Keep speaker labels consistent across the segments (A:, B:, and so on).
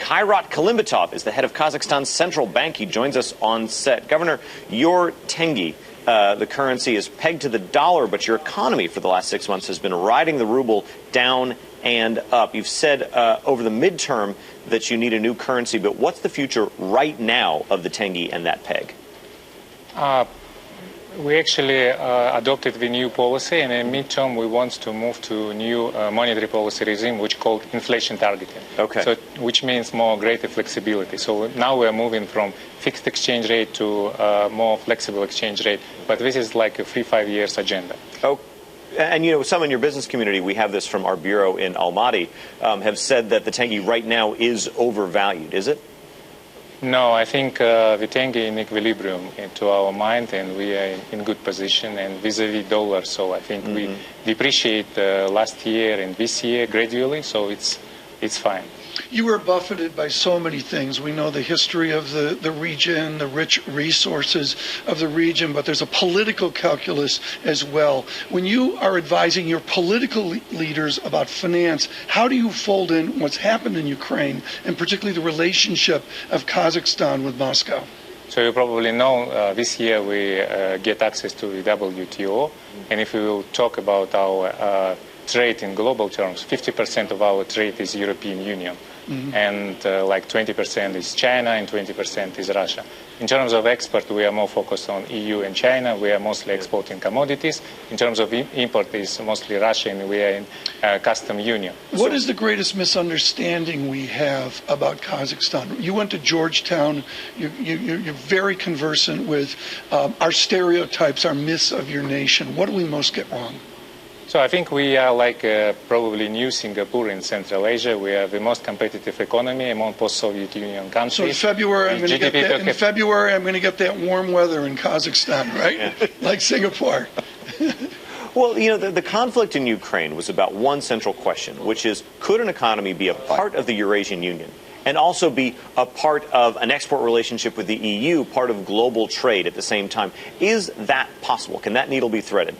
A: K.Kelimbetov is the head of Kazakhstan's central bank. He joins us on set. Governor, your tenge, the currency, is pegged to the dollar, but your economy for the last 6 months has been riding the ruble down and up. You've said over the midterm that you need a new currency, but what's the future right now of the tenge and that peg?
B: We actually adopted the new policy, and in midterm we want to move to new monetary policy regime, which is called inflation targeting.
A: Okay.
B: So, which means more greater flexibility. So now we are moving from fixed exchange rate to more flexible exchange rate, but this is like a 3-5 years agenda.
A: Oh. And, you know, some in your business community, we have this from our bureau in Almaty, have said that the tenge right now is overvalued. Is it?
B: No, I think the tenge in equilibrium to our mind, and we are in good position and vis-a-vis dollar. So I think we depreciate last year and this year gradually, so it's fine.
C: You were buffeted by so many things. We know the history of the region, the rich resources of the region, but there's a political calculus as well. When you are advising your political leaders about finance, how do you fold in what's happened in Ukraine, and particularly the relationship of Kazakhstan with Moscow?
B: So you probably know this year we get access to the WTO, and if we will talk about our trade in global terms, 50% of our trade is European Union, and like 20% is China and 20% is Russia. In terms of export, we are more focused on EU and China. We are mostly exporting commodities. In terms of import, it's mostly Russia, and we are in custom union.
C: What is the greatest misunderstanding we have about Kazakhstan? You went to Georgetown. You're very conversant with our stereotypes, our myths of your nation. What do we most get wrong?
B: So I think we are like probably new Singapore in Central Asia. We are the most competitive economy among post-Soviet Union countries.
C: So in February, I'm going to get that warm weather in Kazakhstan, right? Yeah. Like Singapore.
A: Well, you know, the conflict in Ukraine was about one central question, which is, could an economy be a part of the Eurasian Union and also be a part of an export relationship with the EU, part of global trade at the same time? Is that possible? Can that needle be threaded?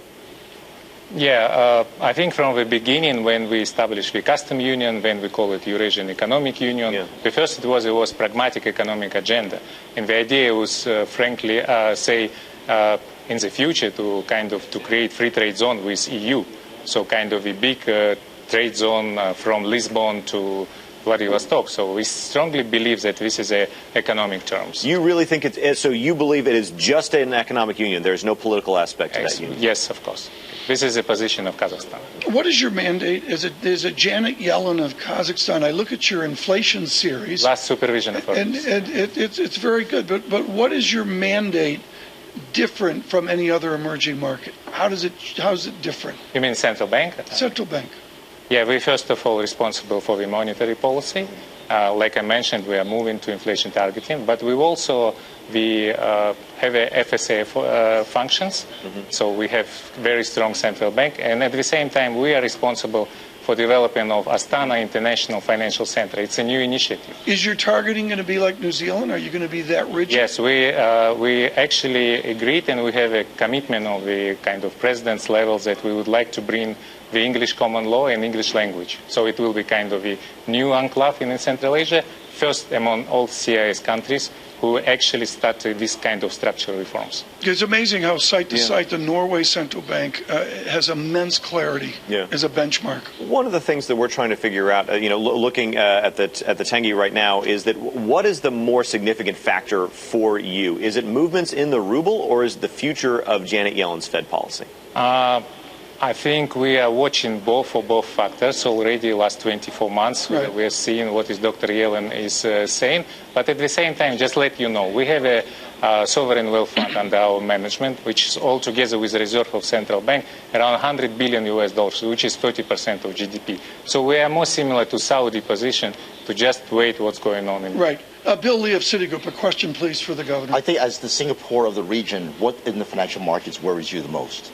B: Yeah, I think from the beginning, when we established the custom union, when we call it Eurasian Economic Union, the first it was pragmatic economic agenda, and the idea was, frankly, in the future to create free trade zone with EU, so kind of a big trade zone from Lisbon to Vladivostok. So we strongly believe that this is economic terms. You really think it's so? You believe it is just an economic union? There's no political aspect to that union? Yes, of course. This is the position of Kazakhstan.
C: What is your mandate as a Janet Yellen of Kazakhstan? I look at your inflation series.
B: Last supervision of
C: and it's very good. But what is your mandate different from any other emerging market? How is it different?
B: You mean central bank?
C: Central bank.
B: Yeah, we're first of all responsible for the monetary policy. Like I mentioned, we are moving to inflation targeting, but we also have a FSA functions. So we have very strong central bank, and at the same time we are responsible for development of Astana International Financial Center. It's a new initiative. Is your targeting going to be like New Zealand? Are you going to be that rigid? Yes, we actually agreed, and we have a commitment of the kind of president's levels that we would like to bring the English common law and English language. So it will be kind of a new enclave in Central Asia, first among all CIS countries who actually started this kind of structural reforms. It's amazing how site to site the Norway Central Bank has immense clarity as a benchmark.
A: One of the things that we're trying to figure out, looking at the tenge right now, is that what is the more significant factor for you? Is it movements in the ruble, or is it the future of Janet Yellen's Fed policy?
B: I think we are watching both factors already last 24 months. Right. We are seeing what is Dr. Yellen is saying. But at the same time, just let you know, we have a sovereign wealth fund under our management, which is all together with the reserve of central bank, around $100 billion, which is 30% of GDP. So we are more similar to Saudi position to just wait what's going on.
C: Right. Bill Lee of Citigroup, a question, please, for the governor.
D: I think as the Singapore of the region, what in the financial markets worries you the most?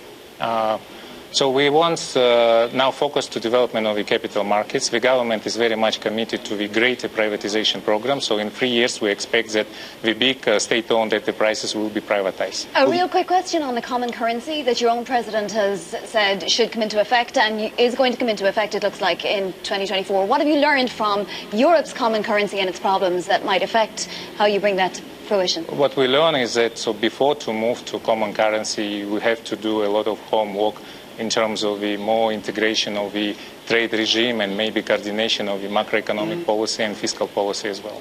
B: So we want now focus to development of the capital markets. The government is very much committed to the greater privatization program. So in 3 years, we expect that the big state-owned enterprises will be privatized.
D: A real quick question on the common currency that your own president has said should come into effect and is going to come into effect, it looks like, in 2024. What have you learned from Europe's common currency and its problems that might affect how you bring that to fruition?
B: What we learn is that before to move to common currency, we have to do a lot of homework in terms of the more integration of the trade regime and maybe coordination of the macroeconomic policy and fiscal policy as well.